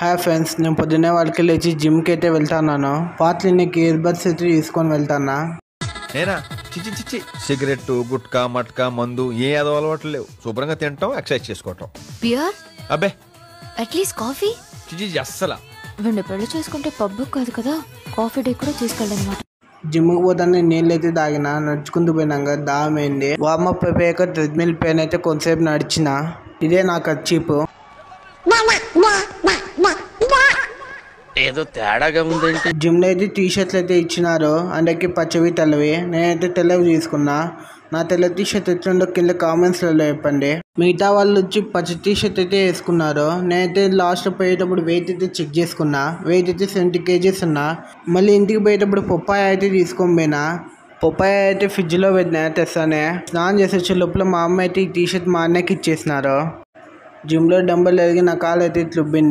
Hi friends, నేను పొద్దున్నే వాళ్ళకి లేచి జిమ్కి అయితే వెళ్తున్నాను. పాత్రకి ఇయర్ బడ్స్ అయితే తీసుకొని వెళ్తానా. నేనా చిచ్చి చిచ్చి సిగరెట్ గుట్కా మట్కా మందు ఏ అదో అలవాట్లు లేవు. శుభ్రంగా తింటాం, ఎక్సర్సైజ్ చేసుకోవటం. బియర్ అబ్బే అట్లీస్ట్ కాఫీ. చిచి అస్సలా రెండు పెళ్లి చేసుకుంటే పబ్బు కాదు కదా, కాఫీ డే కూడా తీసుకెళ్ళనమాట. జిమ్కి పోతానే నీళ్ళు అయితే తాగిన, నడుచుకుంటూ పోయినాక దామైంది. వార్మప్ అయిపోయాక ట్రెడ్మిల్ పైన అయితే కొంతసేపు నడిచిన. ఇదే నాకు చీప్. ఏదో తేడాగా ఉందంటే జిమ్ లో అయితే టీ షర్ట్లు అయితే ఇచ్చినారు, అందరికి పచ్చవి తెల్లవి. నేనైతే తెల్లవి తీసుకున్నా. నా తెల్ల టీ షర్ట్ ఎట్లుండో కింద కామెంట్స్లలో చెప్పండి. మిగతా వాళ్ళు వచ్చి పచ్చ టీ షర్ట్ అయితే వేసుకున్నారు. నేనైతే లాస్ట్ పోయేటప్పుడు వెయిట్ అయితే చెక్ చేసుకున్నా. వెయిట్ అయితే 70 kgs ఉన్నా. మళ్ళీ ఇంటికి పోయేటప్పుడు పప్పాయ అయితే తీసుకొని పోయినా. పప్పాయ అయితే ఫ్రిడ్జ్లో పెట్టినా తెస్తానే. స్నానం చేసి వచ్చే లోపల మా అమ్మ అయితే ఈ టీ షర్ట్ మా అన్నకి ఇచ్చేసినారు. జిమ్లో డంబల్ ఎరిగి నా కాలు అయితే ఇట్లుబ్బింది.